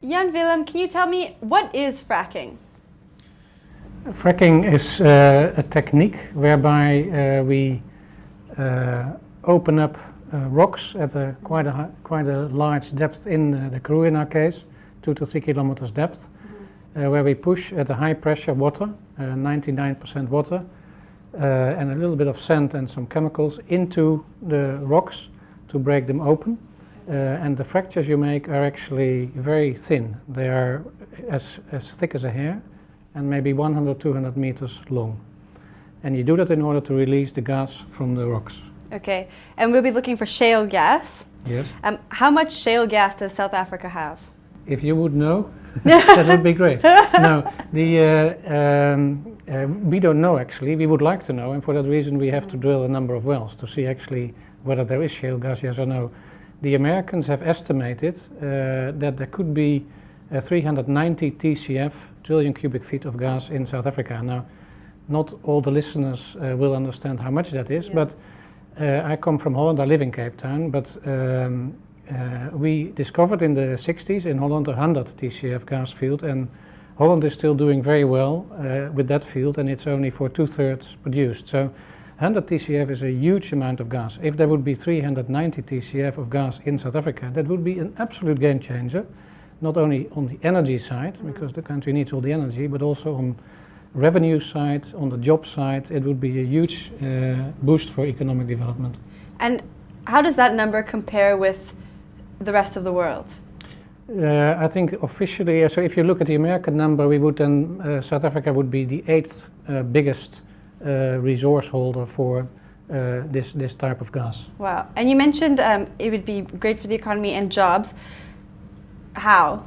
Jan Willem, can you tell me what is fracking? Fracking is a technique whereby we open up rocks at quite a large depth in the Karoo in our case, 2 to 3 kilometers depth, where we push at a high pressure water, 99% water, and a little bit of sand and some chemicals into the rocks to break them open. And the fractures you make are actually very thin. They are as thick as a hair and maybe 100, 200 meters long. And you do that in order to release the gas from the rocks. Okay, and we'll be looking for shale gas. Yes. How much shale gas does South Africa have? If you would know, that would be great. No, we don't know actually. We would like to know, and for that reason we have to drill a number of wells to see actually whether there is shale gas, yes or no. The Americans have estimated that there could be 390 TCF, trillion cubic feet of gas in South Africa. Now, not all the listeners will understand how much that is, but I come from Holland, I live in Cape Town, but we discovered in the 60s in Holland 100 TCF gas field, and Holland is still doing very well with that field, and it's only for 2/3 produced. So 100 TCF is a huge amount of gas. If there would be 390 TCF of gas in South Africa, that would be an absolute game changer, not only on the energy side, because the country needs all the energy, but also on revenue side, on the job side. It would be a huge boost for economic development. And how does that number compare with the rest of the world? I think officially, so if you look at the American number, we would then, South Africa would be the 8th biggest resource holder for this type of gas. Wow, and you mentioned it would be great for the economy and jobs. How?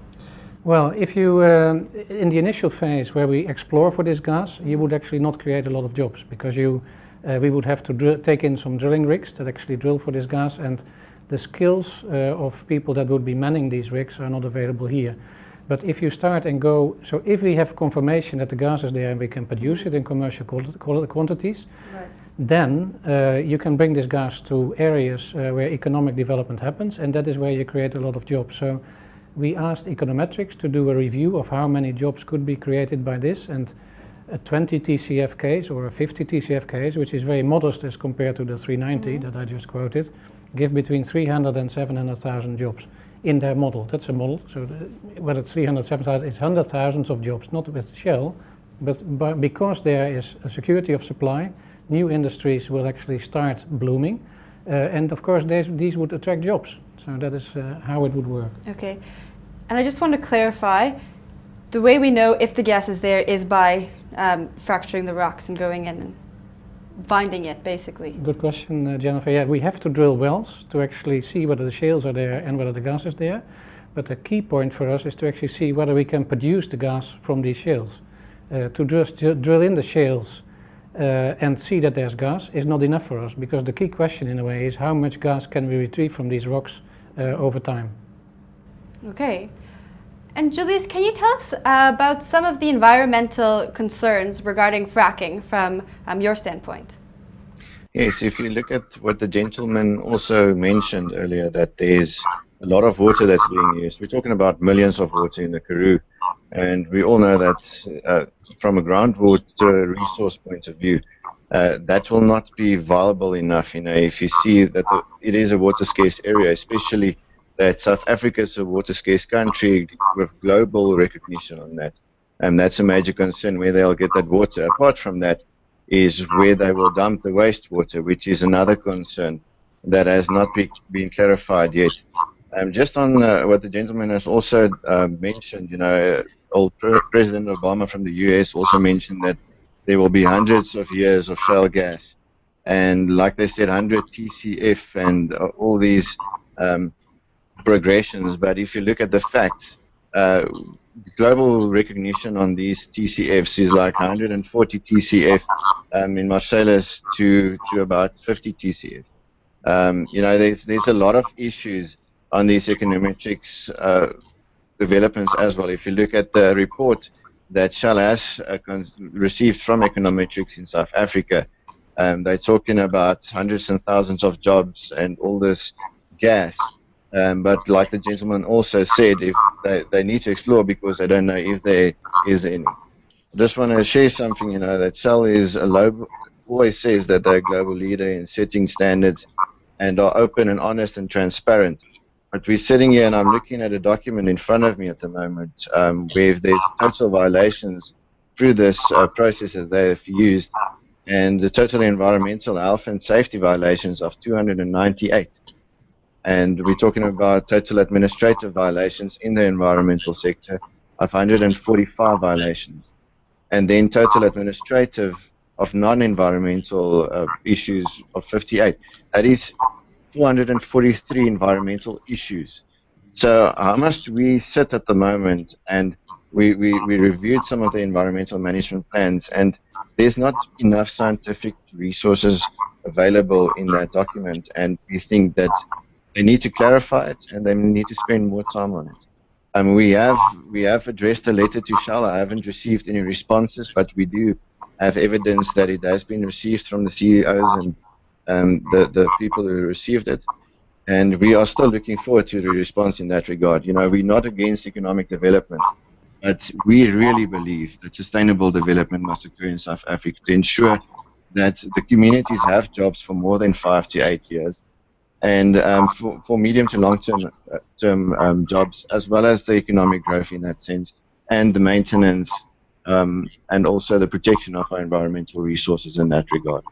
Well, if you, in the initial phase where we explore for this gas, you would actually not create a lot of jobs, because we would have to take in some drilling rigs that actually drill for this gas, and the skills of people that would be manning these rigs are not available here. But if you start and go, so if we have confirmation that the gas is there and we can produce it in commercial quantities, right, then you can bring this gas to areas where economic development happens, and that is where you create a lot of jobs. So we asked Econometrics to do a review of how many jobs could be created by this, and a 20 TCF case or a 50 TCF case, which is very modest as compared to the 390 that I just quoted, give between 300 and 700,000 jobs in their model. That's a model, so whether it's 300, 700, it's 100,000 of jobs, not with Shell, but because there is a security of supply, new industries will actually start blooming, and of course these would attract jobs. So that is how it would work. Okay, and I just want to clarify, the way we know if the gas is there is by fracturing the rocks and going in and finding it, basically. Good question, Jennifer. Yeah, we have to drill wells to actually see whether the shales are there and whether the gas is there. But the key point for us is to actually see whether we can produce the gas from these shales. To just drill in the shales and see that there's gas is not enough for us, because the key question in a way is how much gas can we retrieve from these rocks over time. Okay. And Julius, can you tell us about some of the environmental concerns regarding fracking from your standpoint? Yes, if you look at what the gentleman also mentioned earlier, that there's a lot of water that's being used. We're talking about millions of water in the Karoo, and we all know that from a groundwater resource point of view, that will not be viable enough. You know, if you see that it is a water scarce area, especially that South Africa is a water scarce country with global recognition on that. And that's a major concern, where they'll get that water. Apart from that is where they will dump the wastewater, which is another concern that has not been clarified yet. Just on what the gentleman has also mentioned, you know, President Obama from the US also mentioned that there will be hundreds of years of shale gas. And like they said, 100 TCF and all these progressions, but if you look at the facts, global recognition on these TCFs is like 140 TCF in Marcellus to about 50 TCF. You know, there's a lot of issues on these econometrics developments as well. If you look at the report that Shell has received from econometrics in South Africa, they're talking about hundreds and thousands of jobs and all this gas But like the gentleman also said, if they need to explore because they don't know if there is any. I just want to share something, that Shell always says that they're a global leader in setting standards and are open and honest and transparent. But we're sitting here and I'm looking at a document in front of me at the moment where there's total violations through this process that they've used, and the total environmental health and safety violations of 298. And we're talking about total administrative violations in the environmental sector of 145 violations. And then total administrative of non-environmental issues of 58. That is 443 environmental issues. So how must we sit at the moment, and we reviewed some of the environmental management plans, and there's not enough scientific resources available in that document, and we think that they need to clarify it and they need to spend more time on it. We have addressed a letter to Shell. I haven't received any responses, but we do have evidence that it has been received from the CEOs and the people who received it. And we are still looking forward to the response in that regard. We're not against economic development, but we really believe that sustainable development must occur in South Africa to ensure that the communities have jobs for more than 5 to 8 years, and for medium to long-term jobs, as well as the economic growth in that sense, and the maintenance and also the protection of our environmental resources in that regard.